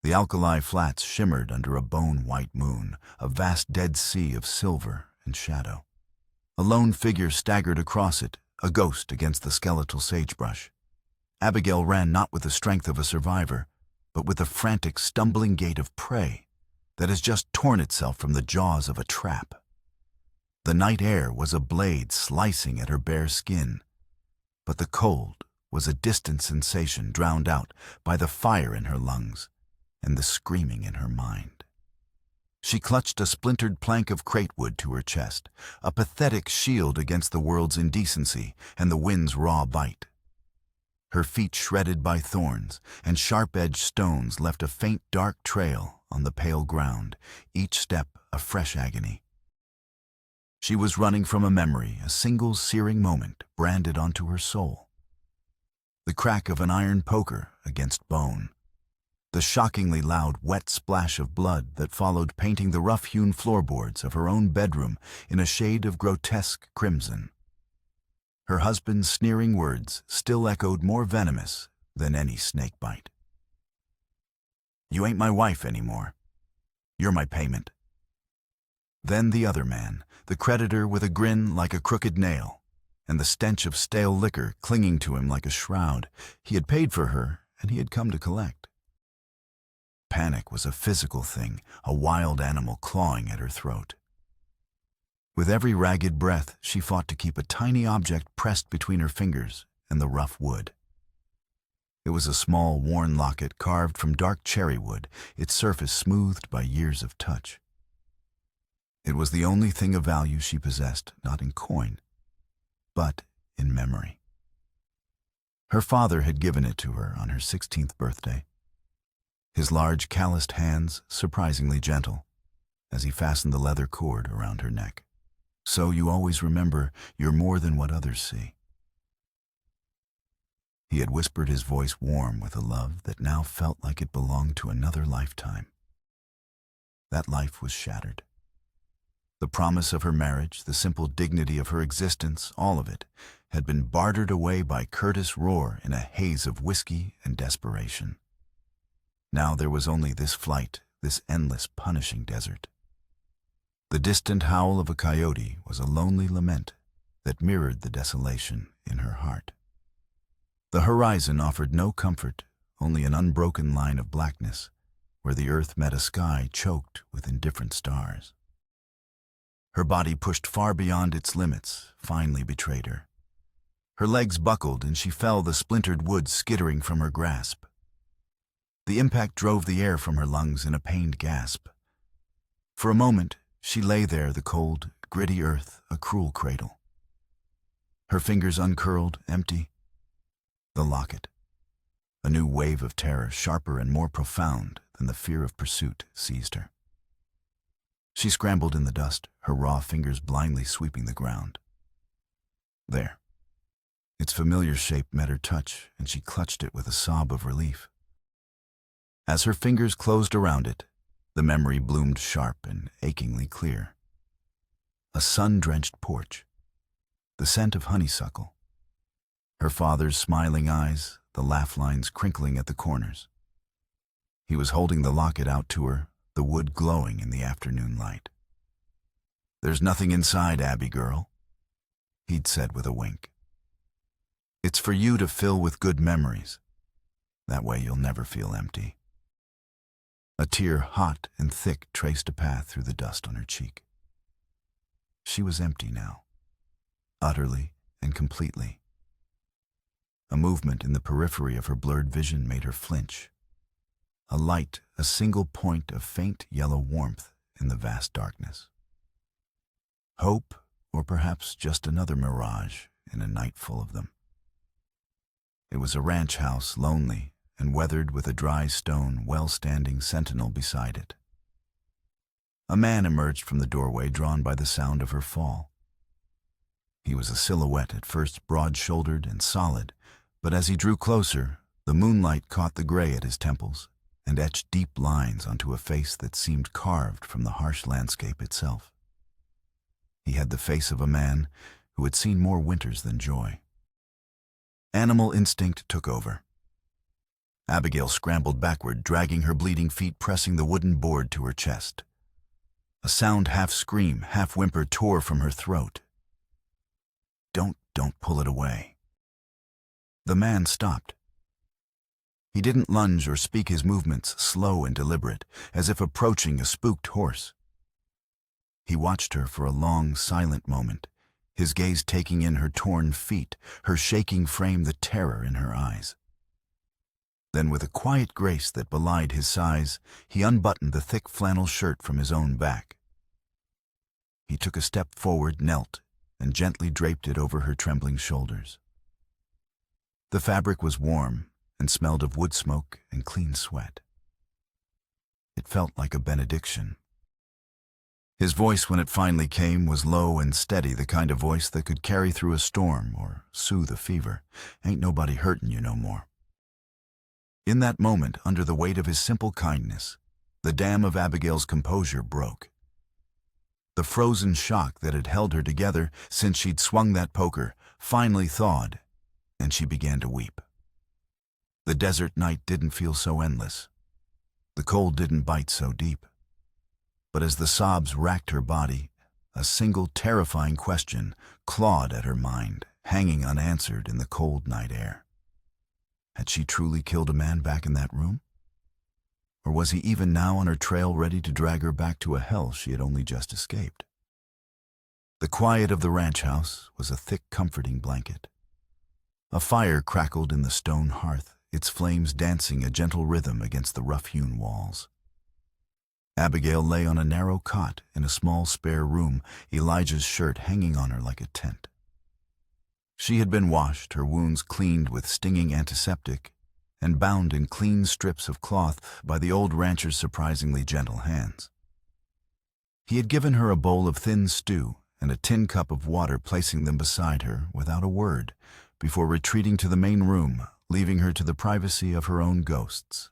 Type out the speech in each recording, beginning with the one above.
The alkali flats shimmered under a bone-white moon, a vast dead sea of silver and shadow. A lone figure staggered across it, a ghost against the skeletal sagebrush. Abigail ran not with the strength of a survivor, but with the frantic, stumbling gait of prey that has just torn itself from the jaws of a trap. The night air was a blade slicing at her bare skin, but the cold was a distant sensation drowned out by the fire in her lungs and the screaming in her mind. She clutched a splintered plank of cratewood to her chest, a pathetic shield against the world's indecency and the wind's raw bite. Her feet shredded by thorns and sharp-edged stones left a faint dark trail on the pale ground, each step a fresh agony. She was running from a memory, a single searing moment branded onto her soul. The crack of an iron poker against bone. The shockingly loud, wet splash of blood that followed painting the rough-hewn floorboards of her own bedroom in a shade of grotesque crimson. Her husband's sneering words still echoed more venomous than any snake bite. "You ain't my wife anymore. You're my payment." Then the other man, the creditor with a grin like a crooked nail, and the stench of stale liquor clinging to him like a shroud. He had paid for her, and he had come to collect. Panic was a physical thing, a wild animal clawing at her throat. With every ragged breath, she fought to keep a tiny object pressed between her fingers and the rough wood. It was a small, worn locket carved from dark cherry wood, its surface smoothed by years of touch. It was the only thing of value she possessed, not in coin, but in memory. Her father had given it to her on her 16th birthday. His large, calloused hands surprisingly gentle as he fastened the leather cord around her neck. "So you always remember you're more than what others see." He had whispered, his voice warm with a love that now felt like it belonged to another lifetime. That life was shattered. The promise of her marriage, the simple dignity of her existence, all of it, had been bartered away by Curtis Roar in a haze of whiskey and desperation. Now there was only this flight, this endless, punishing desert. The distant howl of a coyote was a lonely lament that mirrored the desolation in her heart. The horizon offered no comfort, only an unbroken line of blackness, where the earth met a sky choked with indifferent stars. Her body pushed far beyond its limits, finally betrayed her. Her legs buckled and she fell, the splintered wood skittering from her grasp. The impact drove the air from her lungs in a pained gasp. For a moment, she lay there, the cold, gritty earth, a cruel cradle. Her fingers uncurled, empty. The locket. A new wave of terror, sharper and more profound than the fear of pursuit, seized her. She scrambled in the dust, her raw fingers blindly sweeping the ground. There. Its familiar shape met her touch, and she clutched it with a sob of relief. As her fingers closed around it, the memory bloomed sharp and achingly clear. A sun-drenched porch, the scent of honeysuckle, her father's smiling eyes, the laugh lines crinkling at the corners. He was holding the locket out to her, the wood glowing in the afternoon light. "There's nothing inside, Abby girl," he'd said with a wink. "It's for you to fill with good memories. That way you'll never feel empty." A tear, hot and thick, traced a path through the dust on her cheek. She was empty now, utterly and completely. A movement in the periphery of her blurred vision made her flinch. A light, a single point of faint yellow warmth in the vast darkness. Hope, or perhaps just another mirage in a night full of them. It was a ranch house, lonely and weathered, with a dry stone, well-standing sentinel beside it. A man emerged from the doorway, drawn by the sound of her fall. He was a silhouette, at first broad-shouldered and solid, but as he drew closer, the moonlight caught the gray at his temples and etched deep lines onto a face that seemed carved from the harsh landscape itself. He had the face of a man who had seen more winters than joy. Animal instinct took over. Abigail scrambled backward, dragging her bleeding feet, pressing the wooden board to her chest. A sound half-scream, half-whimper tore from her throat. Don't pull it away." The man stopped. He didn't lunge or speak, his movements slow and deliberate, as if approaching a spooked horse. He watched her for a long, silent moment, his gaze taking in her torn feet, her shaking frame, the terror in her eyes. Then, with a quiet grace that belied his size, he unbuttoned the thick flannel shirt from his own back. He took a step forward, knelt, and gently draped it over her trembling shoulders. The fabric was warm and smelled of wood smoke and clean sweat. It felt like a benediction. His voice, when it finally came, was low and steady, the kind of voice that could carry through a storm or soothe a fever. "Ain't nobody hurtin' you no more." In that moment, under the weight of his simple kindness, the dam of Abigail's composure broke. The frozen shock that had held her together since she'd swung that poker finally thawed, and she began to weep. The desert night didn't feel so endless. The cold didn't bite so deep. But as the sobs racked her body, a single terrifying question clawed at her mind, hanging unanswered in the cold night air. Had she truly killed a man back in that room? Or was he even now on her trail, ready to drag her back to a hell she had only just escaped? The quiet of the ranch house was a thick, comforting blanket. A fire crackled in the stone hearth, its flames dancing a gentle rhythm against the rough-hewn walls. Abigail lay on a narrow cot in a small spare room, Elijah's shirt hanging on her like a tent. She had been washed, her wounds cleaned with stinging antiseptic, and bound in clean strips of cloth by the old rancher's surprisingly gentle hands. He had given her a bowl of thin stew and a tin cup of water, placing them beside her without a word, before retreating to the main room, leaving her to the privacy of her own ghosts.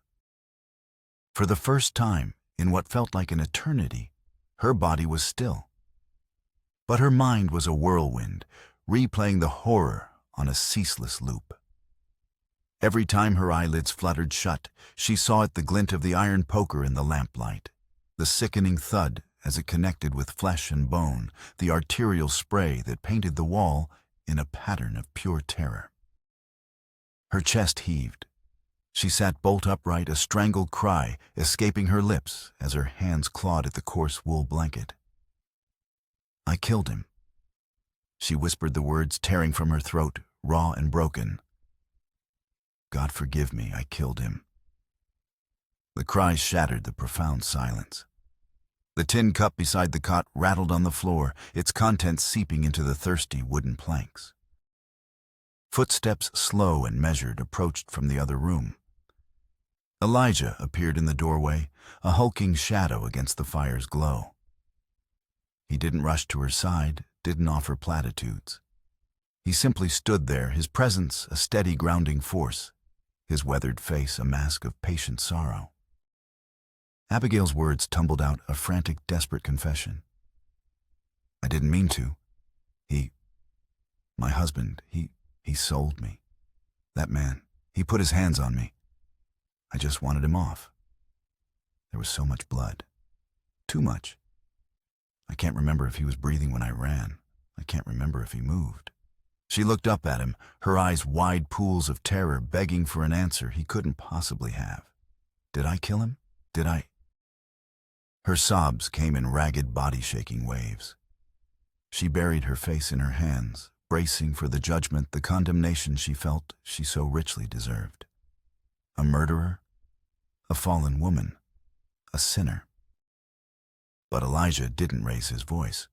For the first time, in what felt like an eternity, her body was still. But her mind was a whirlwind, replaying the horror on a ceaseless loop. Every time her eyelids fluttered shut, she saw it, the glint of the iron poker in the lamplight, the sickening thud as it connected with flesh and bone, the arterial spray that painted the wall in a pattern of pure terror. Her chest heaved. She sat bolt upright, a strangled cry escaping her lips as her hands clawed at the coarse wool blanket. "I killed him." She whispered the words tearing from her throat, raw and broken. "God forgive me, I killed him." The cry shattered the profound silence. The tin cup beside the cot rattled on the floor, its contents seeping into the thirsty wooden planks. Footsteps, slow and measured, approached from the other room. Elijah appeared in the doorway, a hulking shadow against the fire's glow. He didn't rush to her side, didn't offer platitudes. He simply stood there, his presence a steady grounding force, his weathered face a mask of patient sorrow. Abigail's words tumbled out, a frantic, desperate confession. "I didn't mean to. My husband, he sold me. That man, he put his hands on me. I just wanted him off. There was so much blood. Too much. I can't remember if he was breathing when I ran. I can't remember if he moved." She looked up at him, her eyes wide pools of terror, begging for an answer he couldn't possibly have. "Did I kill him? Did I?" Her sobs came in ragged, body-shaking waves. She buried her face in her hands, bracing for the judgment, the condemnation she felt she so richly deserved. A murderer, a fallen woman, a sinner. But Elijah didn't raise his voice.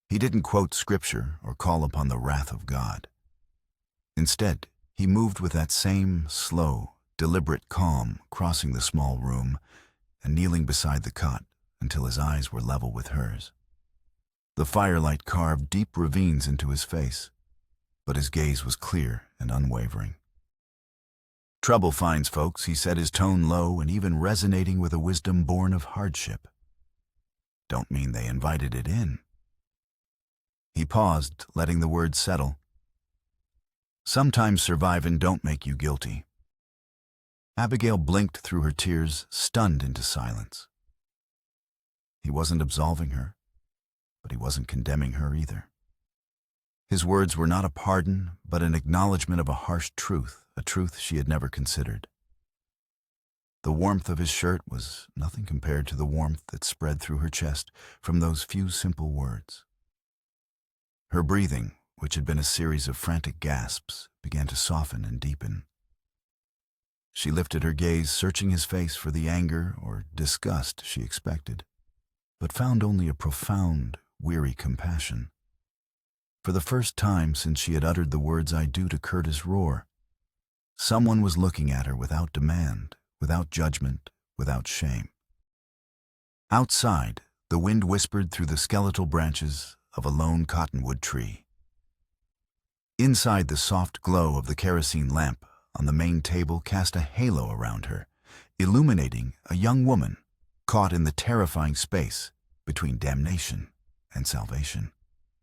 He didn't quote scripture or call upon the wrath of God. Instead, he moved with that same slow, deliberate calm, crossing the small room and kneeling beside the cot until his eyes were level with hers. The firelight carved deep ravines into his face, but his gaze was clear and unwavering. "Trouble finds folks," he said, his tone low and even resonating with a wisdom born of hardship. "Don't mean they invited it in." He paused, letting the words settle. "Sometimes survivin' don't make you guilty." Abigail blinked through her tears, stunned into silence. He wasn't absolving her, but he wasn't condemning her either. His words were not a pardon, but an acknowledgement of a harsh truth, a truth she had never considered. The warmth of his shirt was nothing compared to the warmth that spread through her chest from those few simple words. Her breathing, which had been a series of frantic gasps, began to soften and deepen. She lifted her gaze, searching his face for the anger or disgust she expected, but found only a profound, weary compassion. For the first time since she had uttered the words "I do" to Curtis Rohr, someone was looking at her without demand, without judgment, without shame. Outside, the wind whispered through the skeletal branches of a lone cottonwood tree. Inside, the soft glow of the kerosene lamp on the main table cast a halo around her, illuminating a young woman caught in the terrifying space between damnation and salvation.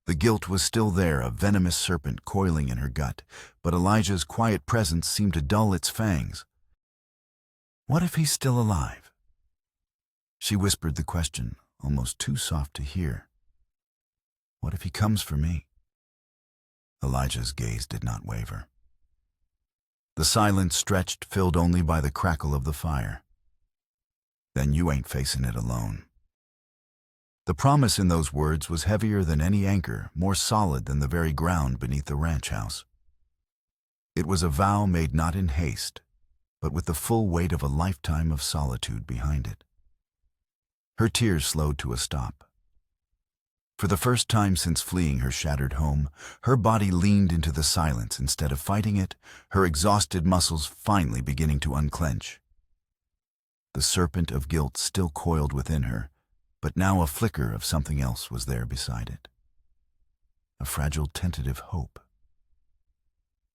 The guilt was still there, a venomous serpent coiling in her gut, but Elijah's quiet presence seemed to dull its fangs. "What if he's still alive?" She whispered the question, almost too soft to hear. "What if he comes for me?" Elijah's gaze did not waver. The silence stretched, filled only by the crackle of the fire. "Then you ain't facing it alone." The promise in those words was heavier than any anchor, more solid than the very ground beneath the ranch house. It was a vow made not in haste, but with the full weight of a lifetime of solitude behind it. Her tears slowed to a stop. For the first time since fleeing her shattered home, her body leaned into the silence instead of fighting it, her exhausted muscles finally beginning to unclench. The serpent of guilt still coiled within her, but now a flicker of something else was there beside it. A fragile, tentative hope.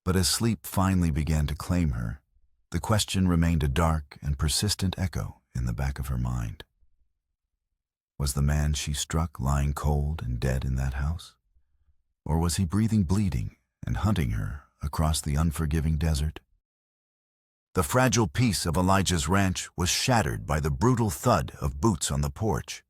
But as sleep finally began to claim her, the question remained a dark and persistent echo in the back of her mind. Was the man she struck lying cold and dead in that house? Or was he breathing bleeding and hunting her across the unforgiving desert? The fragile peace of Elijah's ranch was shattered by the brutal thud of boots on the porch.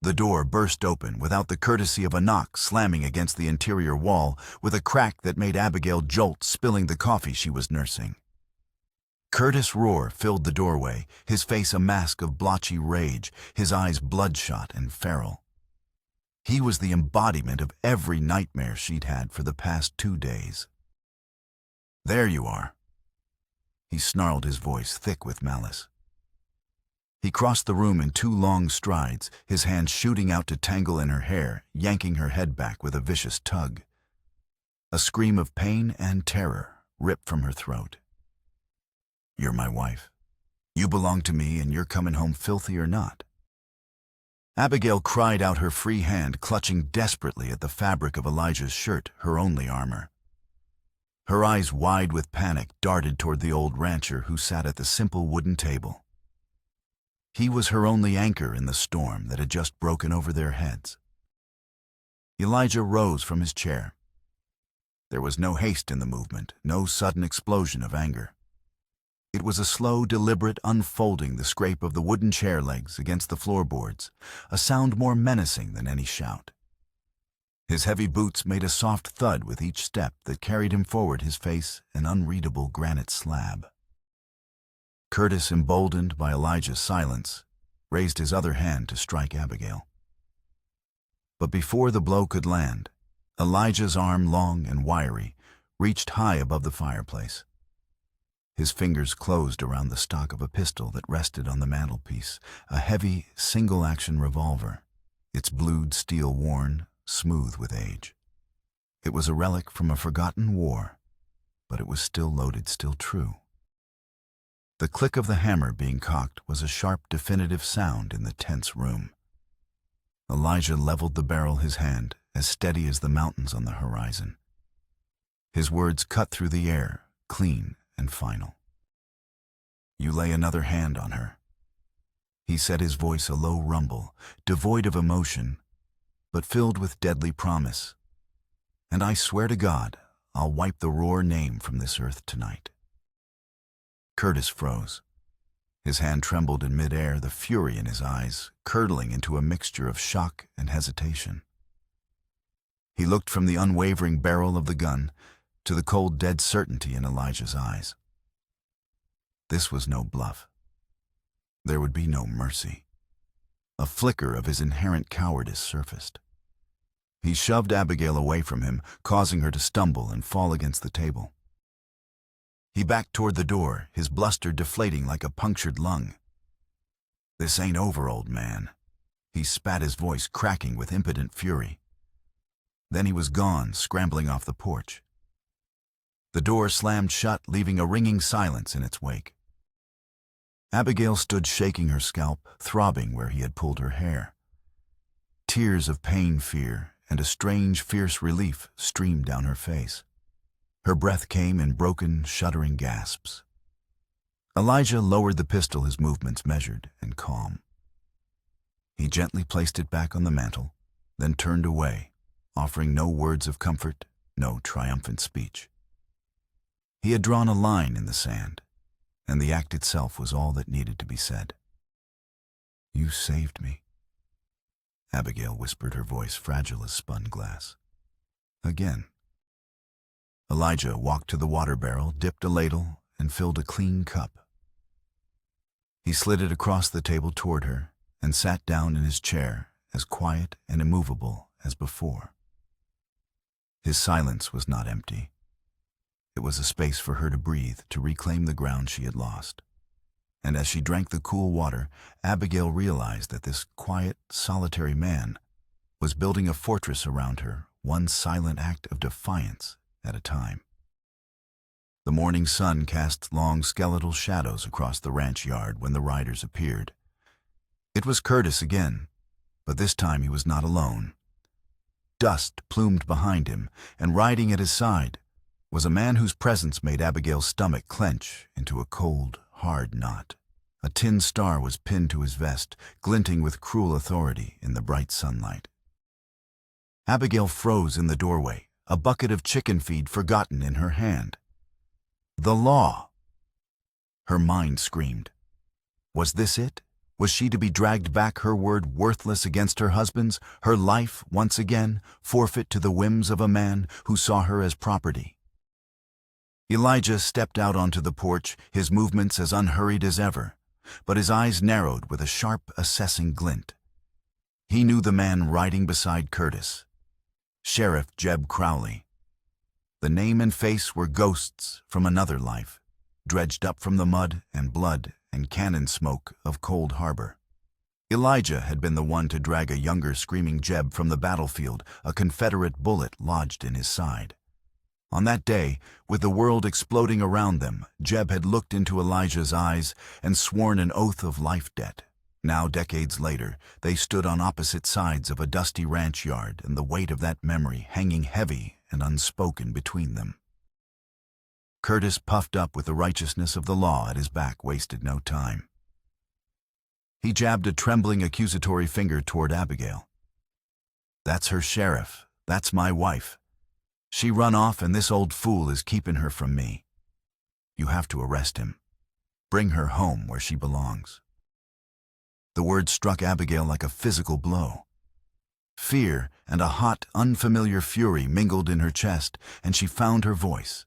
The door burst open without the courtesy of a knock, slamming against the interior wall with a crack that made Abigail jolt, spilling the coffee she was nursing. Curtis Rohr filled the doorway, his face a mask of blotchy rage, his eyes bloodshot and feral. He was the embodiment of every nightmare she'd had for the past 2 days. "There you are." He snarled, his voice thick with malice. He crossed the room in 2 long strides, his hands shooting out to tangle in her hair, yanking her head back with a vicious tug. A scream of pain and terror ripped from her throat. "You're my wife. You belong to me, and you're coming home filthy or not." Abigail cried out, her free hand clutching desperately at the fabric of Elijah's shirt, her only armor. Her eyes, wide with panic, darted toward the old rancher who sat at the simple wooden table. He was her only anchor in the storm that had just broken over their heads. Elijah rose from his chair. There was no haste in the movement, no sudden explosion of anger. It was a slow, deliberate unfolding, the scrape of the wooden chair legs against the floorboards, a sound more menacing than any shout. His heavy boots made a soft thud with each step that carried him forward, his face an unreadable granite slab. Curtis, emboldened by Elijah's silence, raised his other hand to strike Abigail. But before the blow could land, Elijah's arm, long and wiry, reached high above the fireplace. His fingers closed around the stock of a pistol that rested on the mantelpiece, a heavy, single-action revolver, its blued steel worn, smooth with age. It was a relic from a forgotten war, but it was still loaded, still true. The click of the hammer being cocked was a sharp, definitive sound in the tense room. Elijah leveled the barrel, his hand as steady as the mountains on the horizon. His words cut through the air, clean and final. "You lay another hand on her." He said, his voice a low rumble, devoid of emotion, but filled with deadly promise. "And I swear to God, I'll wipe the Rohr name from this earth tonight." Curtis froze. His hand trembled in midair, the fury in his eyes curdling into a mixture of shock and hesitation. He looked from the unwavering barrel of the gun to the cold, dead certainty in Elijah's eyes. This was no bluff. There would be no mercy. A flicker of his inherent cowardice surfaced. He shoved Abigail away from him, causing her to stumble and fall against the table. He backed toward the door, his bluster deflating like a punctured lung. "This ain't over, old man." He spat, his voice cracking with impotent fury. Then he was gone, scrambling off the porch. The door slammed shut, leaving a ringing silence in its wake. Abigail stood shaking her scalp, throbbing where he had pulled her hair. Tears of pain, fear, and a strange, fierce relief streamed down her face. Her breath came in broken, shuddering gasps. Elijah lowered the pistol, his movements measured and calm. He gently placed it back on the mantel, then turned away, offering no words of comfort, no triumphant speech. He had drawn a line in the sand, and the act itself was all that needed to be said. "You saved me," Abigail whispered, her voice fragile as spun glass. "Again." Elijah walked to the water barrel, dipped a ladle, and filled a clean cup. He slid it across the table toward her and sat down in his chair, as quiet and immovable as before. His silence was not empty. It was a space for her to breathe, to reclaim the ground she had lost. And as she drank the cool water, Abigail realized that this quiet, solitary man was building a fortress around her, one silent act of defiance at a time. The morning sun cast long skeletal shadows across the ranch yard when the riders appeared. It was Curtis again, but this time he was not alone. Dust plumed behind him, and riding at his side was a man whose presence made Abigail's stomach clench into a cold, hard knot. A tin star was pinned to his vest, glinting with cruel authority in the bright sunlight. Abigail froze in the doorway, a bucket of chicken feed forgotten in her hand. The law! Her mind screamed. Was this it? Was she to be dragged back, her word worthless against her husband's, her life, once again, forfeit to the whims of a man who saw her as property? Elijah stepped out onto the porch, his movements as unhurried as ever, but his eyes narrowed with a sharp, assessing glint. He knew the man riding beside Curtis. Sheriff Jeb Crowley. The name and face were ghosts from another life, dredged up from the mud and blood and cannon smoke of Cold Harbor. Elijah had been the one to drag a younger, screaming Jeb from the battlefield, a Confederate bullet lodged in his side. On that day, with the world exploding around them, Jeb had looked into Elijah's eyes and sworn an oath of life debt. Now, decades later, they stood on opposite sides of a dusty ranch yard, and the weight of that memory hanging heavy and unspoken between them. Curtis, puffed up with the righteousness of the law at his back, wasted no time. He jabbed a trembling accusatory finger toward Abigail. "That's her sheriff. That's my wife. She run off, and this old fool is keeping her from me. You have to arrest him. Bring her home where she belongs." The word struck Abigail like a physical blow. Fear and a hot, unfamiliar fury mingled in her chest, and she found her voice.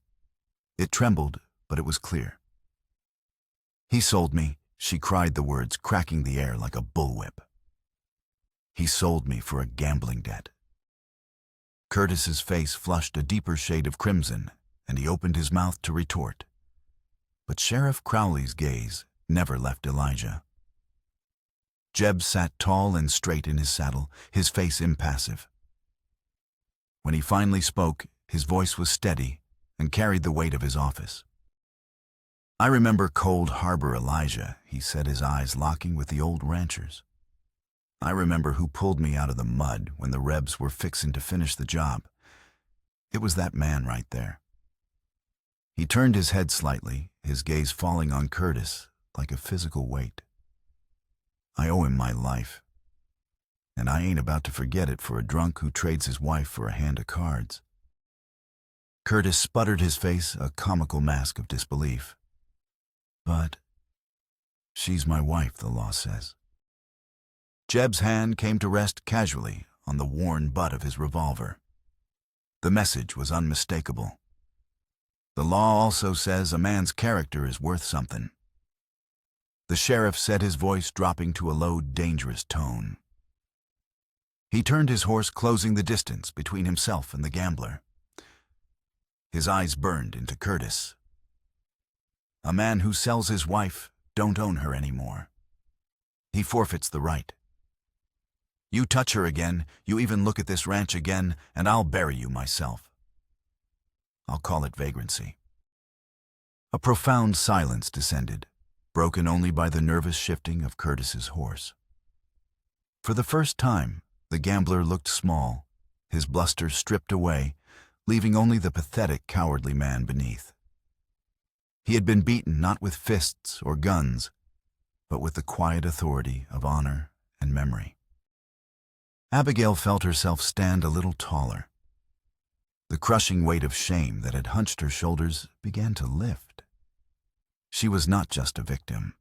It trembled, but it was clear. "He sold me," she cried, the words cracking the air like a bullwhip. "He sold me for a gambling debt." Curtis's face flushed a deeper shade of crimson, and he opened his mouth to retort. But Sheriff Crowley's gaze never left Elijah. Jeb sat tall and straight in his saddle, his face impassive. When he finally spoke, his voice was steady and carried the weight of his office. "I remember Cold Harbor, Elijah," he said, his eyes locking with the old ranchers. "I remember who pulled me out of the mud when the Rebs were fixing to finish the job. It was that man right there." He turned his head slightly, his gaze falling on Curtis like a physical weight. "I owe him my life, and I ain't about to forget it for a drunk who trades his wife for a hand of cards." Curtis sputtered, his face a comical mask of disbelief. But she's my wife, the law says. Jeb's hand came to rest casually on the worn butt of his revolver. The message was unmistakable. The law also says a man's character is worth something. The sheriff said, his voice dropping to a low, dangerous tone. He turned his horse, closing the distance between himself and the gambler. His eyes burned into Curtis. A man who sells his wife don't own her anymore. He forfeits the right. You touch her again, you even look at this ranch again, and I'll bury you myself. I'll call it vagrancy. A profound silence descended, broken only by the nervous shifting of Curtis's horse. For the first time, the gambler looked small, his bluster stripped away, leaving only the pathetic, cowardly man beneath. He had been beaten not with fists or guns, but with the quiet authority of honor and memory. Abigail felt herself stand a little taller. The crushing weight of shame that had hunched her shoulders began to lift. She was not just a victim.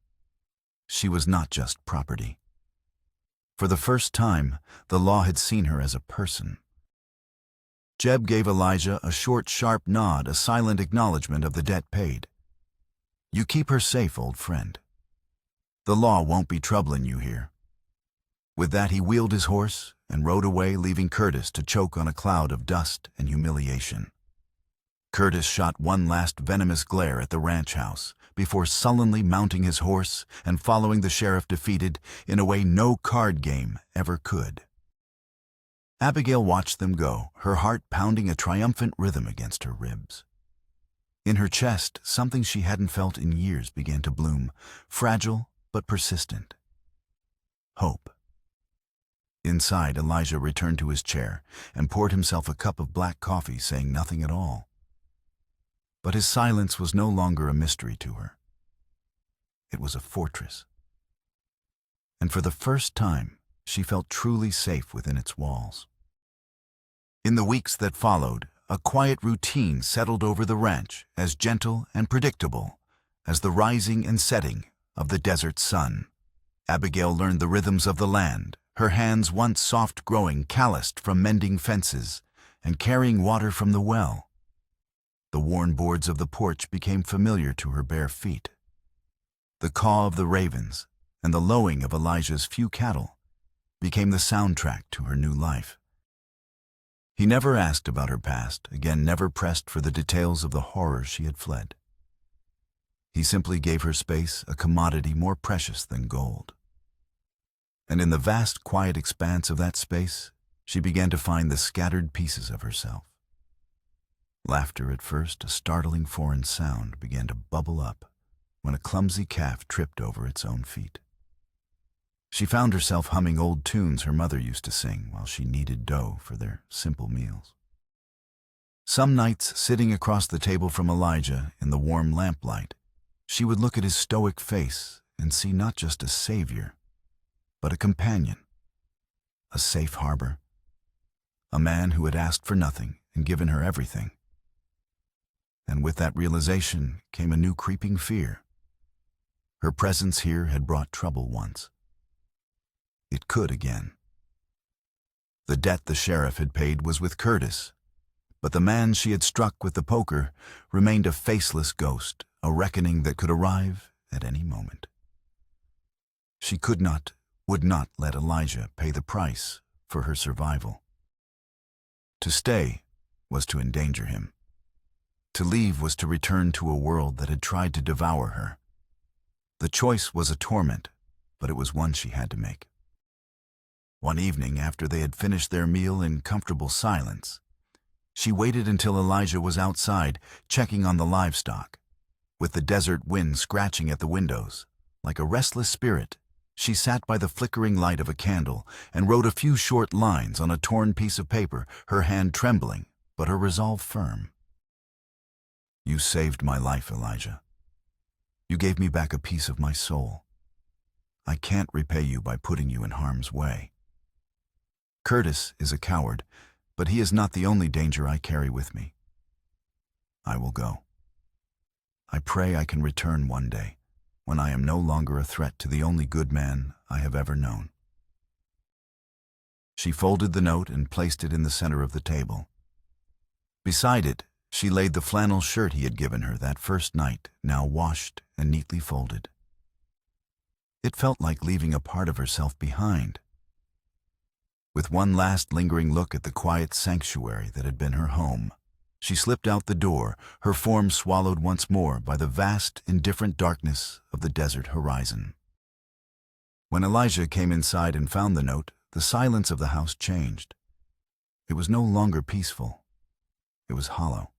She was not just property. For the first time, the law had seen her as a person. Jeb gave Elijah a short, sharp nod, a silent acknowledgement of the debt paid. You keep her safe, old friend. The law won't be troubling you here. With that, he wheeled his horse and rode away, leaving Curtis to choke on a cloud of dust and humiliation. Curtis shot one last venomous glare at the ranch house before sullenly mounting his horse and following the sheriff, defeated in a way no card game ever could. Abigail watched them go, her heart pounding a triumphant rhythm against her ribs. In her chest, something she hadn't felt in years began to bloom, fragile but persistent. Hope. Inside, Elijah returned to his chair and poured himself a cup of black coffee, saying nothing at all. But his silence was no longer a mystery to her. It was a fortress. And for the first time, she felt truly safe within its walls. In the weeks that followed, a quiet routine settled over the ranch, as gentle and predictable as the rising and setting of the desert sun. Abigail learned the rhythms of the land, her hands once soft growing calloused from mending fences and carrying water from the well. The worn boards of the porch became familiar to her bare feet. The caw of the ravens and the lowing of Elijah's few cattle became the soundtrack to her new life. He never asked about her past, again never pressed for the details of the horror she had fled. He simply gave her space, a commodity more precious than gold. And in the vast, quiet expanse of that space, she began to find the scattered pieces of herself. Laughter at first, a startling foreign sound, began to bubble up when a clumsy calf tripped over its own feet. She found herself humming old tunes her mother used to sing while she kneaded dough for their simple meals. Some nights, sitting across the table from Elijah in the warm lamplight, she would look at his stoic face and see not just a savior, but a companion, a safe harbor, a man who had asked for nothing and given her everything. And with that realization came a new creeping fear. Her presence here had brought trouble once. It could again. The debt the sheriff had paid was with Curtis, but the man she had struck with the poker remained a faceless ghost, a reckoning that could arrive at any moment. She could not, would not let Elijah pay the price for her survival. To stay was to endanger him. To leave was to return to a world that had tried to devour her. The choice was a torment, but it was one she had to make. One evening, after they had finished their meal in comfortable silence, she waited until Elijah was outside, checking on the livestock. With the desert wind scratching at the windows, like a restless spirit, she sat by the flickering light of a candle and wrote a few short lines on a torn piece of paper, her hand trembling, but her resolve firm. You saved my life, Elijah. You gave me back a piece of my soul. I can't repay you by putting you in harm's way. Curtis is a coward, but he is not the only danger I carry with me. I will go. I pray I can return one day, when I am no longer a threat to the only good man I have ever known." She folded the note and placed it in the center of the table. Beside it, she laid the flannel shirt he had given her that first night, now washed and neatly folded. It felt like leaving a part of herself behind. With one last lingering look at the quiet sanctuary that had been her home, she slipped out the door, her form swallowed once more by the vast, indifferent darkness of the desert horizon. When Elijah came inside and found the note, the silence of the house changed. It was no longer peaceful. It was hollow.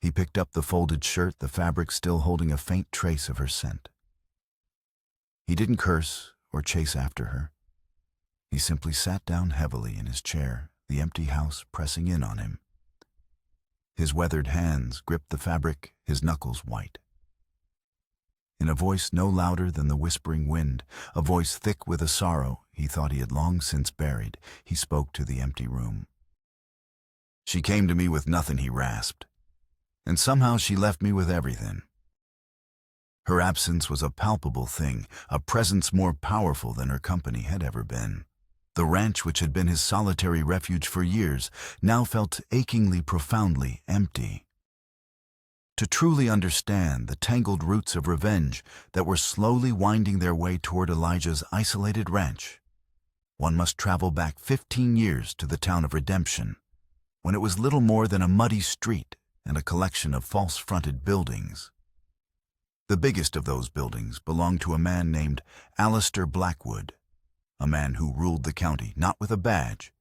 He picked up the folded shirt, the fabric still holding a faint trace of her scent. He didn't curse or chase after her. He simply sat down heavily in his chair, the empty house pressing in on him. His weathered hands gripped the fabric, his knuckles white. In a voice no louder than the whispering wind, a voice thick with a sorrow he thought he had long since buried, he spoke to the empty room. "She came to me with nothing," he rasped, "and somehow she left me with everything." Her absence was a palpable thing, a presence more powerful than her company had ever been. The ranch, which had been his solitary refuge for years, now felt achingly, profoundly empty. To truly understand the tangled roots of revenge that were slowly winding their way toward Elijah's isolated ranch, one must travel back 15 years to the town of Redemption, when it was little more than a muddy street and a collection of false-fronted buildings. The biggest of those buildings belonged to a man named Alistair Blackwood, a man who ruled the county not with a badge,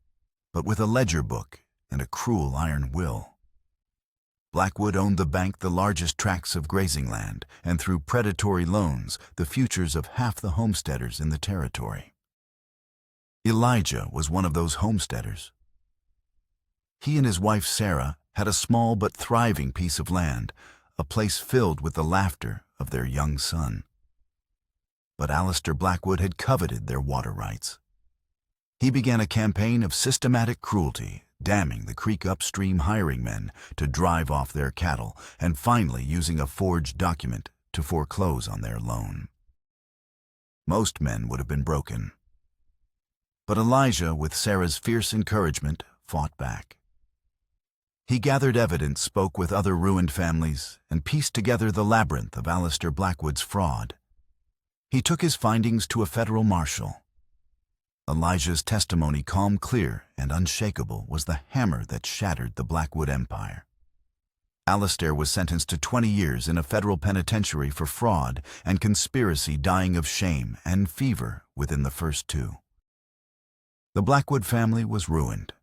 but with a ledger book and a cruel iron will. Blackwood owned the bank, the largest tracts of grazing land, and through predatory loans, the futures of half the homesteaders in the territory. Elijah was one of those homesteaders. He and his wife Sarah had a small but thriving piece of land, a place filled with the laughter of their young son. But Alistair Blackwood had coveted their water rights. He began a campaign of systematic cruelty, damming the creek upstream, hiring men to drive off their cattle, and finally using a forged document to foreclose on their loan. Most men would have been broken. But Elijah, with Sarah's fierce encouragement, fought back. He gathered evidence, spoke with other ruined families, and pieced together the labyrinth of Alistair Blackwood's fraud. He took his findings to a federal marshal. Elijah's testimony, calm, clear, and unshakable, was the hammer that shattered the Blackwood empire. Alistair was sentenced to 20 years in a federal penitentiary for fraud and conspiracy, dying of shame and fever within the first 2. The Blackwood family was ruined.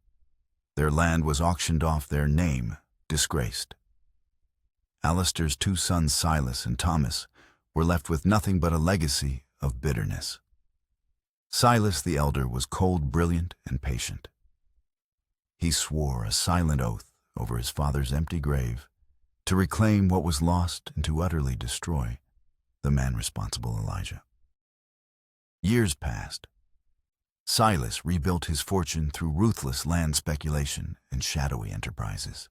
Their land was auctioned off, their name disgraced. Alistair's 2 sons, Silas and Thomas, were left with nothing but a legacy of bitterness. Silas, the elder, was cold, brilliant, and patient. He swore a silent oath over his father's empty grave to reclaim what was lost and to utterly destroy the man responsible, Elijah. Years passed. Silas rebuilt his fortune through ruthless land speculation and shadowy enterprises.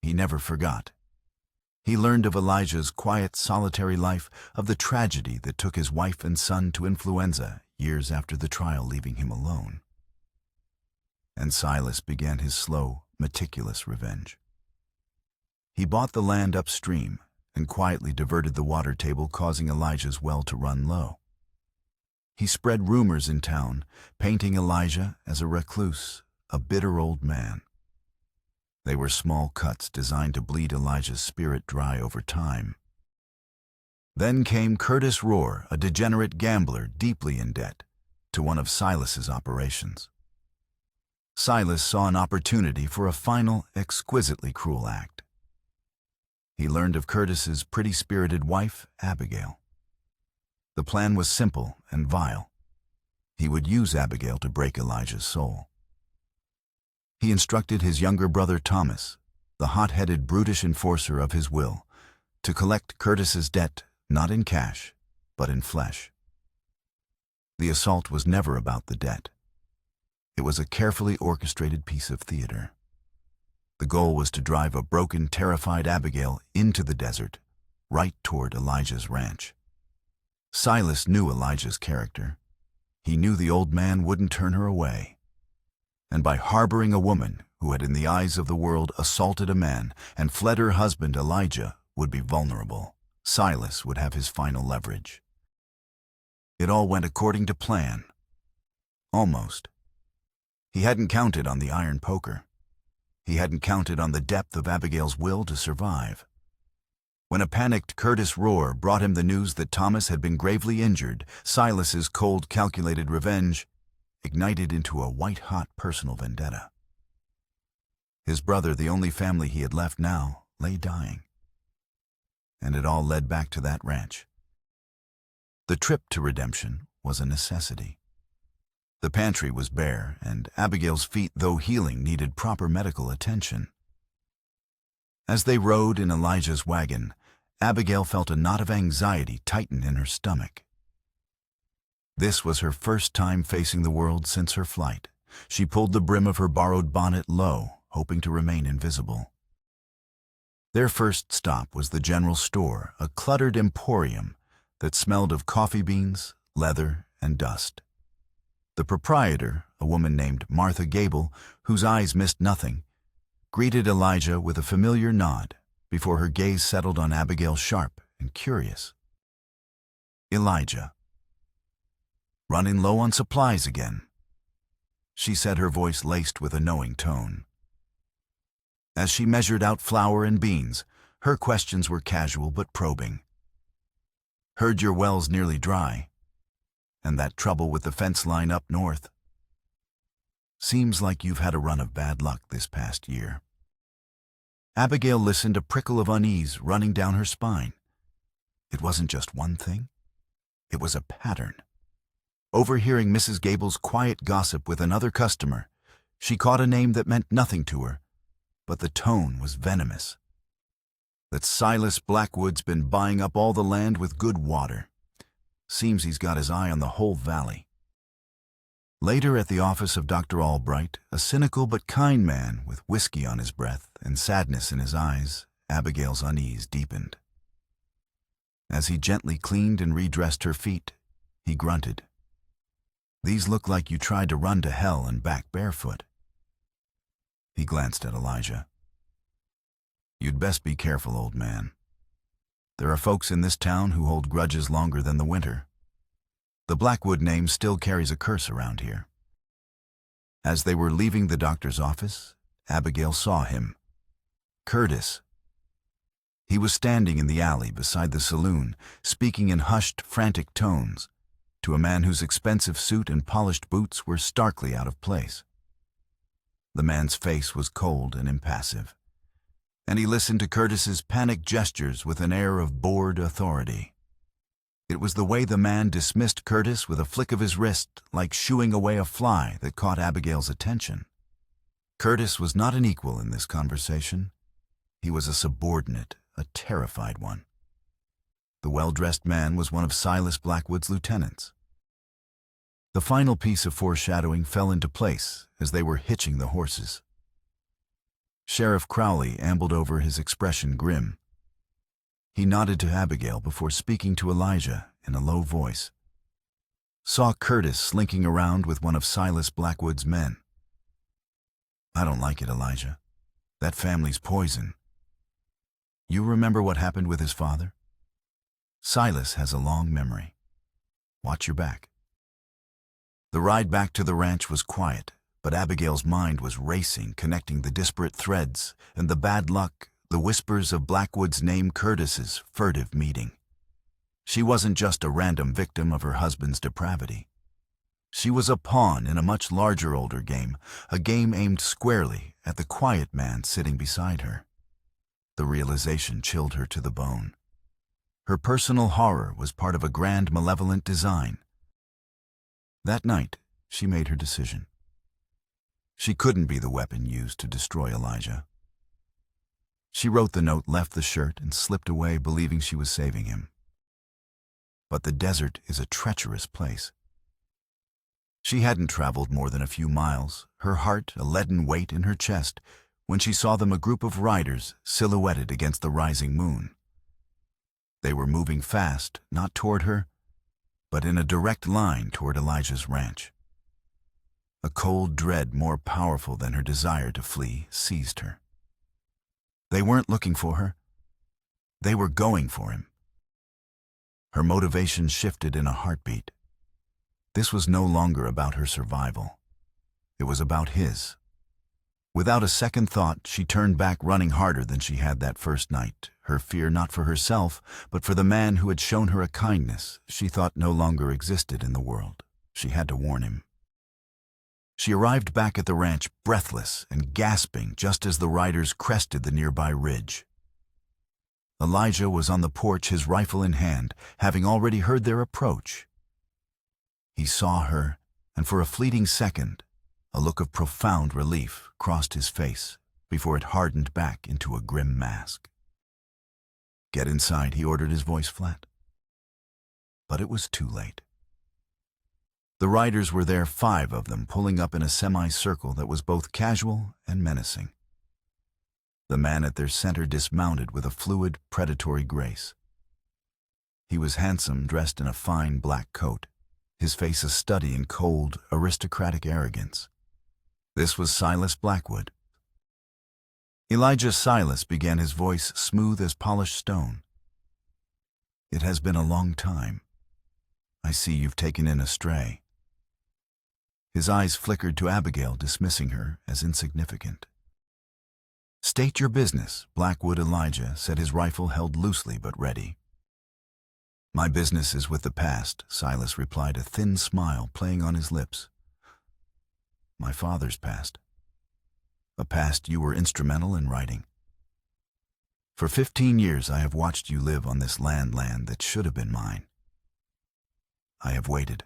He never forgot. He learned of Elijah's quiet, solitary life, of the tragedy that took his wife and son to influenza years after the trial, leaving him alone. And Silas began his slow, meticulous revenge. He bought the land upstream and quietly diverted the water table, causing Elijah's well to run low. He spread rumors in town, painting Elijah as a recluse, a bitter old man. They were small cuts designed to bleed Elijah's spirit dry over time. Then came Curtis Rohr, a degenerate gambler deeply in debt, to one of Silas's operations. Silas saw an opportunity for a final, exquisitely cruel act. He learned of Curtis's pretty-spirited wife, Abigail. The plan was simple and vile. He would use Abigail to break Elijah's soul. He instructed his younger brother Thomas, the hot-headed, brutish enforcer of his will, to collect Curtis's debt not in cash, but in flesh. The assault was never about the debt. It was a carefully orchestrated piece of theater. The goal was to drive a broken, terrified Abigail into the desert, right toward Elijah's ranch. Silas knew Elijah's character. He knew the old man wouldn't turn her away. And by harboring a woman who had in the eyes of the world assaulted a man and fled her husband Elijah would be vulnerable, Silas would have his final leverage. It all went according to plan. Almost. He hadn't counted on the iron poker. He hadn't counted on the depth of Abigail's will to survive. When a panicked Curtis roar brought him the news that Thomas had been gravely injured, Silas's cold, calculated revenge ignited into a white-hot personal vendetta. His brother, the only family he had left now, lay dying. And it all led back to that ranch. The trip to redemption was a necessity. The pantry was bare, and Abigail's feet, though healing, needed proper medical attention. As they rode in Elijah's wagon, Abigail felt a knot of anxiety tighten in her stomach. This was her first time facing the world since her flight. She pulled the brim of her borrowed bonnet low, hoping to remain invisible. Their first stop was the general store, a cluttered emporium that smelled of coffee beans, leather, and dust. The proprietor, a woman named Martha Gable, whose eyes missed nothing, greeted Elijah with a familiar nod before her gaze settled on Abigail, sharp and curious. "Elijah. Running low on supplies again," she said, her voice laced with a knowing tone. As she measured out flour and beans, her questions were casual but probing. "Heard your well's nearly dry, and that trouble with the fence line up north. Seems like you've had a run of bad luck this past year." Abigail listened, a prickle of unease running down her spine. It wasn't just one thing. It was a pattern. Overhearing Mrs. Gable's quiet gossip with another customer, she caught a name that meant nothing to her, but the tone was venomous. That Silas Blackwood's been buying up all the land with good water. Seems he's got his eye on the whole valley. Later at the office of Dr. Albright, a cynical but kind man with whiskey on his breath and sadness in his eyes, Abigail's unease deepened. As he gently cleaned and redressed her feet, he grunted. "These look like you tried to run to hell and back barefoot." He glanced at Elijah. "You'd best be careful, old man. There are folks in this town who hold grudges longer than the winter. The Blackwood name still carries a curse around here." As they were leaving the doctor's office, Abigail saw him. Curtis. He was standing in the alley beside the saloon, speaking in hushed, frantic tones to a man whose expensive suit and polished boots were starkly out of place. The man's face was cold and impassive, and he listened to Curtis's panicked gestures with an air of bored authority. It was the way the man dismissed Curtis with a flick of his wrist, like shooing away a fly, that caught Abigail's attention. Curtis was not an equal in this conversation. He was a subordinate, a terrified one. The well-dressed man was one of Silas Blackwood's lieutenants. The final piece of foreshadowing fell into place as they were hitching the horses. Sheriff Crowley ambled over, his expression grim. He nodded to Abigail before speaking to Elijah in a low voice. Saw Curtis slinking around with one of Silas Blackwood's men. "I don't like it, Elijah. That family's poison. You remember what happened with his father? Silas has a long memory. Watch your back." The ride back to the ranch was quiet, but Abigail's mind was racing, connecting the disparate threads and the bad luck, the whispers of Blackwood's name, Curtis's furtive meeting. She wasn't just a random victim of her husband's depravity. She was a pawn in a much larger, older game, a game aimed squarely at the quiet man sitting beside her. The realization chilled her to the bone. Her personal horror was part of a grand, malevolent design. That night, she made her decision. She couldn't be the weapon used to destroy Elijah. She wrote the note, left the shirt, and slipped away, believing she was saving him. But the desert is a treacherous place. She hadn't traveled more than a few miles, her heart a leaden weight in her chest, when she saw them, a group of riders silhouetted against the rising moon. They were moving fast, not toward her, but in a direct line toward Elijah's ranch. A cold dread more powerful than her desire to flee seized her. They weren't looking for her. They were going for him. Her motivation shifted in a heartbeat. This was no longer about her survival. It was about his. Without a second thought, she turned back, running harder than she had that first night, her fear not for herself, but for the man who had shown her a kindness she thought no longer existed in the world. She had to warn him. She arrived back at the ranch, breathless and gasping, just as the riders crested the nearby ridge. Elijah was on the porch, his rifle in hand, having already heard their approach. He saw her, and for a fleeting second, a look of profound relief crossed his face before it hardened back into a grim mask. "Get inside," he ordered, his voice flat. But it was too late. The riders were there, 5 of them, pulling up in a semicircle that was both casual and menacing. The man at their center dismounted with a fluid, predatory grace. He was handsome, dressed in a fine black coat, his face a study in cold, aristocratic arrogance. This was Silas Blackwood. "Elijah Silas," began, his voice smooth as polished stone. "It has been a long time. I see you've taken in a stray." His eyes flickered to Abigail, dismissing her as insignificant. "State your business," Blackwood Elijah said, his rifle held loosely but ready. "My business is with the past," Silas replied, a thin smile playing on his lips. "My father's past. A past you were instrumental in writing. For 15 years I have watched you live on this land that should have been mine. I have waited.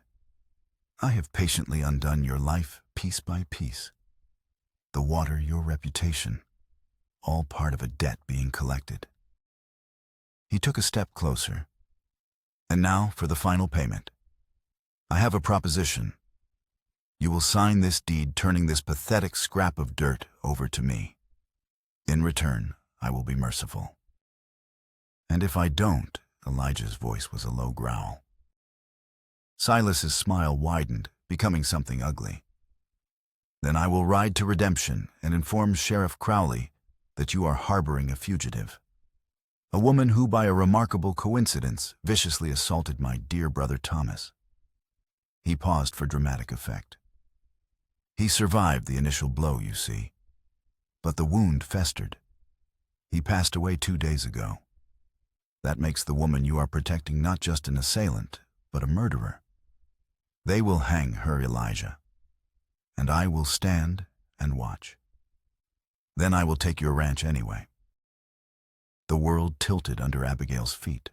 I have patiently undone your life piece by piece. The water, your reputation, all part of a debt being collected." He took a step closer. "And now for the final payment. I have a proposition. You will sign this deed, turning this pathetic scrap of dirt over to me. In return, I will be merciful." "And if I don't?" Elijah's voice was a low growl. Silas's smile widened, becoming something ugly. "Then I will ride to redemption and inform Sheriff Crowley that you are harboring a fugitive. A woman who, by a remarkable coincidence, viciously assaulted my dear brother Thomas." He paused for dramatic effect. "He survived the initial blow, you see. But the wound festered. He passed away 2 days ago. That makes the woman you are protecting not just an assailant, but a murderer. They will hang her, Elijah, and I will stand and watch. Then I will take your ranch anyway." The world tilted under Abigail's feet.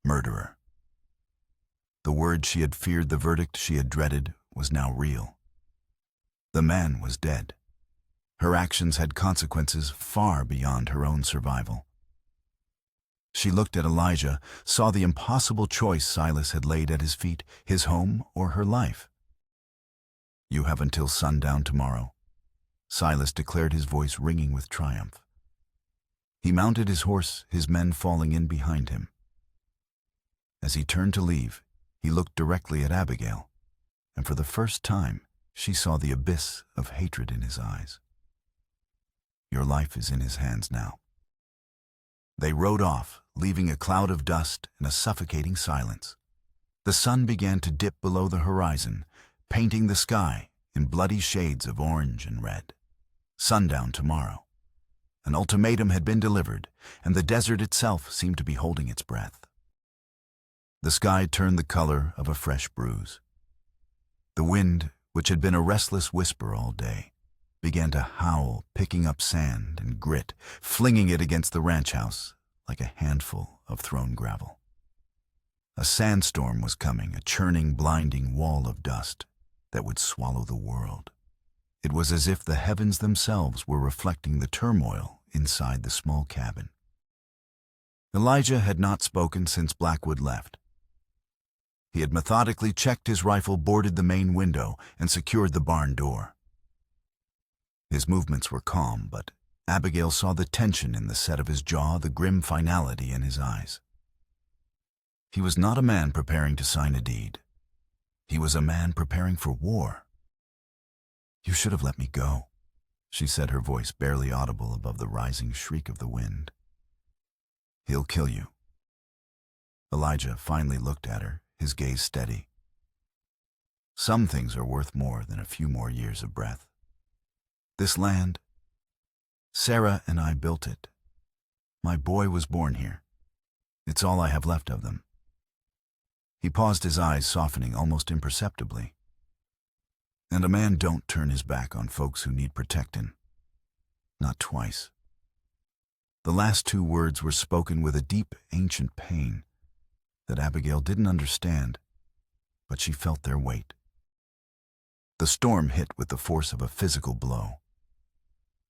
Murderer. The word she had feared, the verdict she had dreaded, was now real. The man was dead. Her actions had consequences far beyond her own survival. She looked at Elijah, saw the impossible choice Silas had laid at his feet, his home or her life. "You have until sundown tomorrow," Silas declared, his voice ringing with triumph. He mounted his horse, his men falling in behind him. As he turned to leave, he looked directly at Abigail, and for the first time she saw the abyss of hatred in his eyes. "Your life is in his hands now." They rode off, leaving a cloud of dust and a suffocating silence. The sun began to dip below the horizon, painting the sky in bloody shades of orange and red. Sundown tomorrow. An ultimatum had been delivered, and the desert itself seemed to be holding its breath. The sky turned the color of a fresh bruise. The wind, which had been a restless whisper all day, began to howl, picking up sand and grit, flinging it against the ranch house like a handful of thrown gravel. A sandstorm was coming, a churning, blinding wall of dust that would swallow the world. It was as if the heavens themselves were reflecting the turmoil inside the small cabin. Elijah had not spoken since Blackwood left. He had methodically checked his rifle, boarded the main window, and secured the barn door. His movements were calm, but Abigail saw the tension in the set of his jaw, the grim finality in his eyes. He was not a man preparing to sign a deed. He was a man preparing for war. "You should have let me go," she said, her voice barely audible above the rising shriek of the wind. "He'll kill you." Elijah finally looked at her, his gaze steady. "Some things are worth more than a few more years of breath. This land, Sarah and I built it. My boy was born here. It's all I have left of them." He paused, his eyes softening almost imperceptibly. "And a man don't turn his back on folks who need protecting. Not twice." The last two words were spoken with a deep, ancient pain that Abigail didn't understand, but she felt their weight. The storm hit with the force of a physical blow.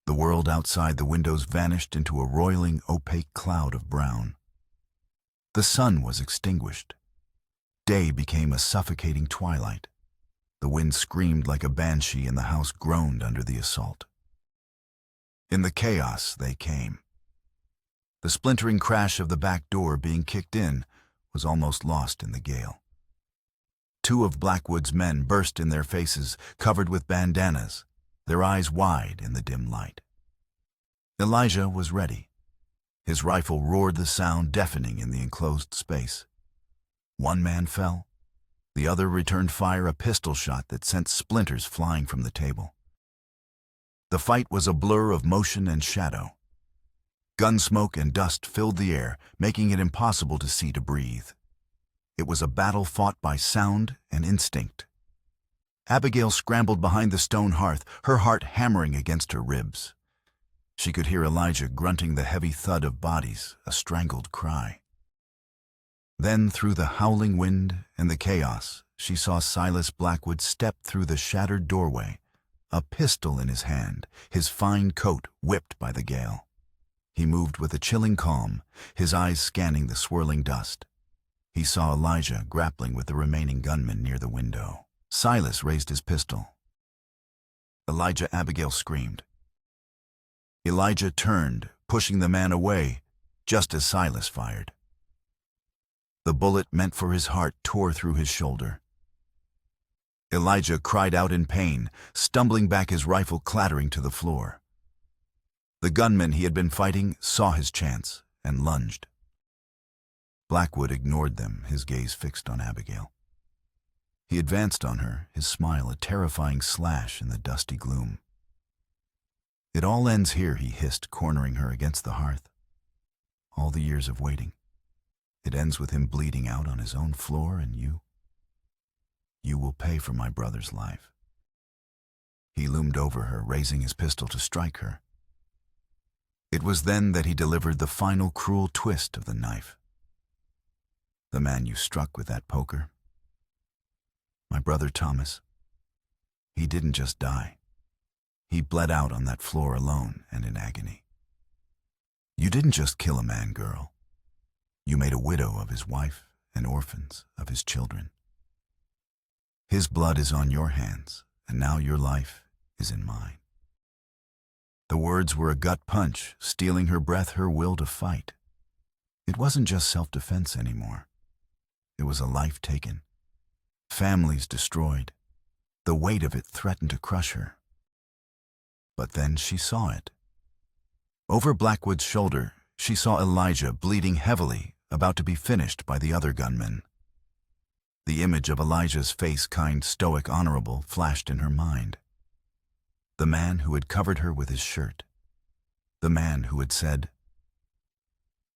The world outside the windows vanished into a roiling, opaque cloud of brown. The sun was extinguished. Day became a suffocating twilight. The wind screamed like a banshee and the house groaned under the assault. In the chaos they came. The splintering crash of the back door being kicked in was almost lost in the gale. Two of Blackwood's men burst in their faces, covered with bandanas, their eyes wide in the dim light. Elijah was ready. His rifle roared, the sound deafening in the enclosed space. One man fell. The other returned fire, a pistol shot that sent splinters flying from the table. The fight was a blur of motion and shadow. Gun smoke and dust filled the air, making it impossible to see, to breathe. It was a battle fought by sound and instinct. Abigail scrambled behind the stone hearth, her heart hammering against her ribs. She could hear Elijah grunting the heavy thud of bodies, a strangled cry. Then, through the howling wind and the chaos, she saw Silas Blackwood step through the shattered doorway, a pistol in his hand, his fine coat whipped by the gale. He moved with a chilling calm, his eyes scanning the swirling dust. He saw Elijah grappling with the remaining gunman near the window. Silas raised his pistol. "Elijah!" Abigail screamed. Elijah turned, pushing the man away, just as Silas fired. The bullet meant for his heart tore through his shoulder. Elijah cried out in pain, stumbling back, his rifle clattering to the floor. The gunman he had been fighting saw his chance and lunged. Blackwood ignored them, his gaze fixed on Abigail. He advanced on her, his smile a terrifying slash in the dusty gloom. "It all ends here," he hissed, cornering her against the hearth. "All the years of waiting. It ends with him bleeding out on his own floor, and you will pay for my brother's life." He loomed over her, raising his pistol to strike her. It was then that he delivered the final cruel twist of the knife. "The man you struck with that poker, my brother Thomas, he didn't just die. He bled out on that floor alone and in agony. You didn't just kill a man, girl. You made a widow of his wife and orphans of his children. His blood is on your hands, and now your life is in mine." The words were a gut punch, stealing her breath, her will to fight. It wasn't just self-defense anymore. It was a life taken, families destroyed. The weight of it threatened to crush her. But then she saw it. Over Blackwood's shoulder, she saw Elijah bleeding heavily, about to be finished by the other gunman. The image of Elijah's face, kind, stoic, honorable, flashed in her mind. The man who had covered her with his shirt. The man who had said,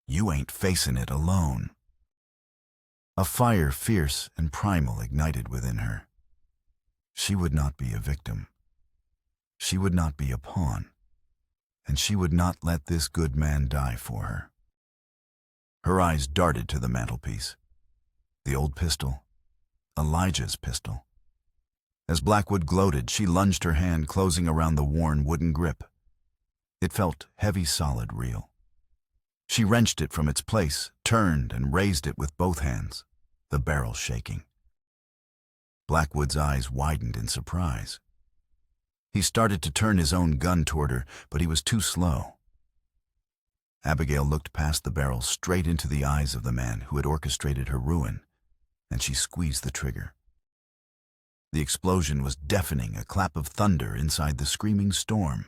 "You ain't facing it alone." A fire, fierce and primal, ignited within her. She would not be a victim. She would not be a pawn. And she would not let this good man die for her. Her eyes darted to the mantelpiece. The old pistol. Elijah's pistol. As Blackwood gloated, she lunged her hand, closing around the worn wooden grip. It felt heavy, solid, real. She wrenched it from its place, turned and raised it with both hands, the barrel shaking. Blackwood's eyes widened in surprise. He started to turn his own gun toward her, but he was too slow. Abigail looked past the barrel straight into the eyes of the man who had orchestrated her ruin, and she squeezed the trigger. The explosion was deafening, a clap of thunder inside the screaming storm.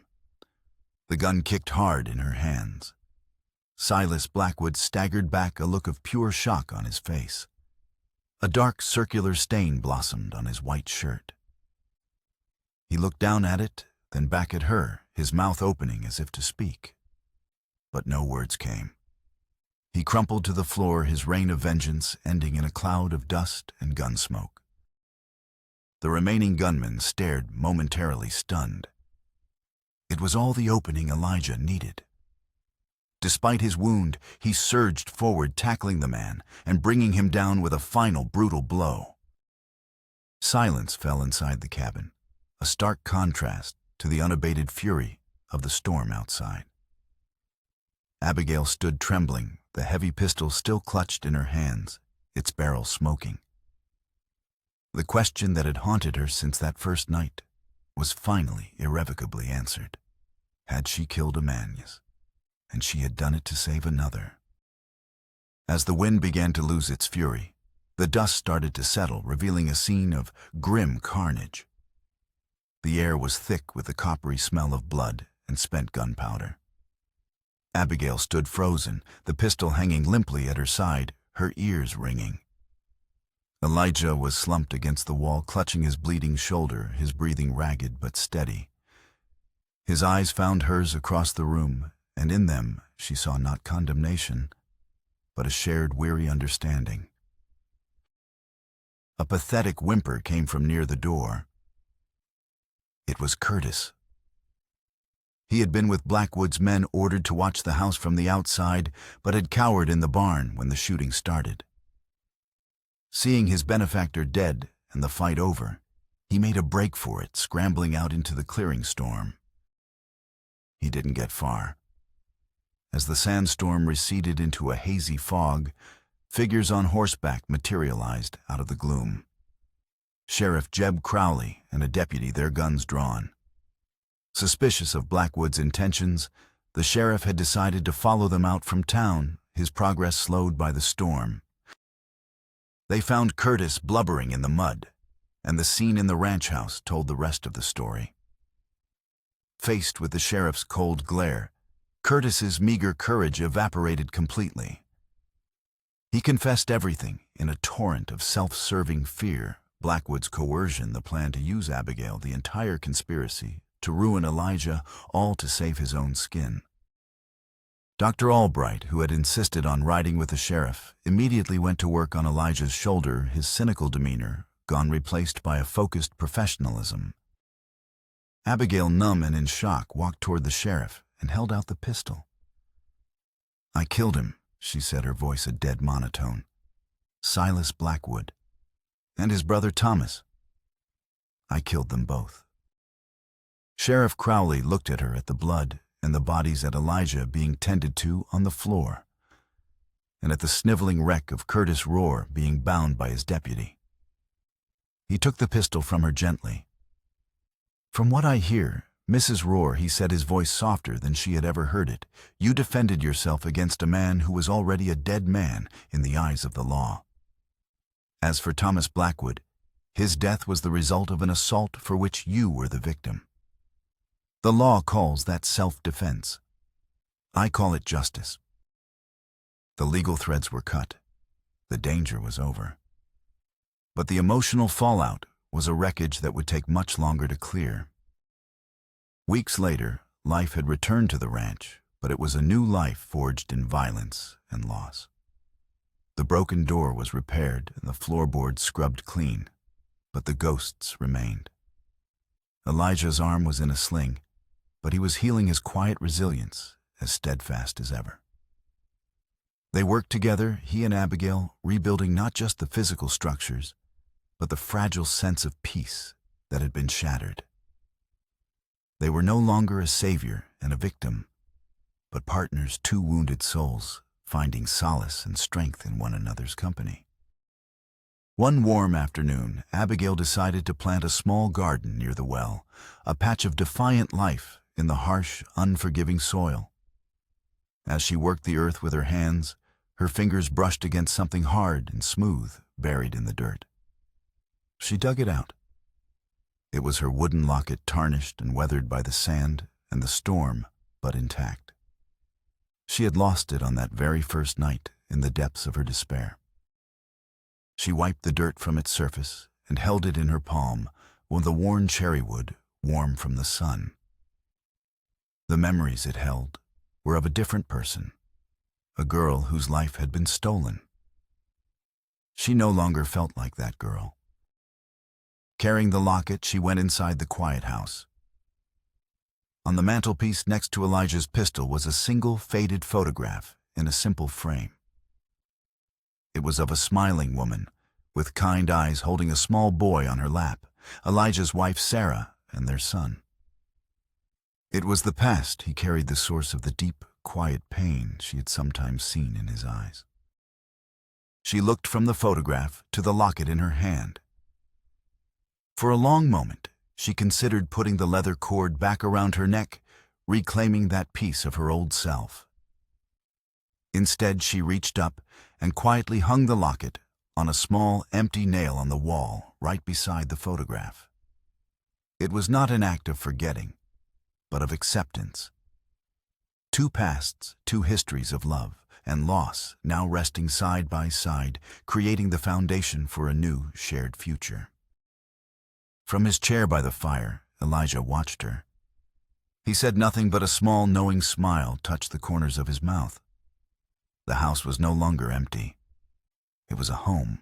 The gun kicked hard in her hands. Silas Blackwood staggered back, a look of pure shock on his face. A dark circular stain blossomed on his white shirt. He looked down at it, then back at her, his mouth opening as if to speak. But no words came. He crumpled to the floor, his reign of vengeance ending in a cloud of dust and gun smoke. The remaining gunmen stared, momentarily stunned. It was all the opening Elijah needed. Despite his wound, he surged forward, tackling the man and bringing him down with a final brutal blow. Silence fell inside the cabin, a stark contrast to the unabated fury of the storm outside. Abigail stood trembling, the heavy pistol still clutched in her hands, its barrel smoking. The question that had haunted her since that first night was finally irrevocably answered. Had she killed a man? Yes, and she had done it to save another. As the wind began to lose its fury, the dust started to settle, revealing a scene of grim carnage. The air was thick with the coppery smell of blood and spent gunpowder. Abigail stood frozen, the pistol hanging limply at her side, her ears ringing. Elijah was slumped against the wall, clutching his bleeding shoulder, his breathing ragged but steady. His eyes found hers across the room, and in them she saw not condemnation, but a shared weary understanding. A pathetic whimper came from near the door. It was Curtis. He had been with Blackwood's men, ordered to watch the house from the outside, but had cowered in the barn when the shooting started. Seeing his benefactor dead and the fight over, he made a break for it, scrambling out into the clearing storm. He didn't get far. As the sandstorm receded into a hazy fog, figures on horseback materialized out of the gloom. Sheriff Jeb Crowley and a deputy, their guns drawn. Suspicious of Blackwood's intentions, the sheriff had decided to follow them out from town, his progress slowed by the storm. They found Curtis blubbering in the mud, and the scene in the ranch house told the rest of the story. Faced with the sheriff's cold glare, Curtis's meager courage evaporated completely. He confessed everything in a torrent of self-serving fear: Blackwood's coercion, the plan to use Abigail, the entire conspiracy to ruin Elijah, all to save his own skin. Dr. Albright, who had insisted on riding with the sheriff, immediately went to work on Elijah's shoulder, his cynical demeanor gone, replaced by a focused professionalism. Abigail, numb and in shock, walked toward the sheriff and held out the pistol. "I killed him," she said, her voice a dead monotone. "Silas Blackwood. And his brother Thomas. I killed them both." Sheriff Crowley looked at her, at the blood and the bodies at Elijah being tended to on the floor, and at the sniveling wreck of Curtis Rohr being bound by his deputy. He took the pistol from her gently. "From what I hear, Mrs. Rohr," he said, his voice softer than she had ever heard it, "you defended yourself against a man who was already a dead man in the eyes of the law. As for Thomas Blackwood, his death was the result of an assault for which you were the victim. The law calls that self-defense. I call it justice." The legal threads were cut. The danger was over. But the emotional fallout was a wreckage that would take much longer to clear. Weeks later, life had returned to the ranch, but it was a new life forged in violence and loss. The broken door was repaired and the floorboards scrubbed clean, but the ghosts remained. Elijah's arm was in a sling, but he was healing his quiet resilience, as steadfast as ever. They worked together, he and Abigail, rebuilding not just the physical structures, but the fragile sense of peace that had been shattered. They were no longer a savior and a victim, but partners, two wounded souls, finding solace and strength in one another's company. One warm afternoon, Abigail decided to plant a small garden near the well, a patch of defiant life in the harsh, unforgiving soil. As she worked the earth with her hands, her fingers brushed against something hard and smooth buried in the dirt. She dug it out. It was her wooden locket, tarnished and weathered by the sand and the storm, but intact. She had lost it on that very first night in the depths of her despair. She wiped the dirt from its surface and held it in her palm with the worn cherry wood warm from the sun. The memories it held were of a different person, a girl whose life had been stolen. She no longer felt like that girl. Carrying the locket, she went inside the quiet house. On the mantelpiece next to Elijah's pistol was a single faded photograph in a simple frame. It was of a smiling woman with kind eyes holding a small boy on her lap, Elijah's wife Sarah and their son. It was the past he carried, the source of the deep, quiet pain she had sometimes seen in his eyes. She looked from the photograph to the locket in her hand. For a long moment, she considered putting the leather cord back around her neck, reclaiming that piece of her old self. Instead, she reached up and quietly hung the locket on a small, empty nail on the wall right beside the photograph. It was not an act of forgetting, but of acceptance. Two pasts, two histories of love and loss now resting side by side, creating the foundation for a new, shared future. From his chair by the fire, Elijah watched her. He said nothing, but a small, knowing smile touched the corners of his mouth. The house was no longer empty. It was a home.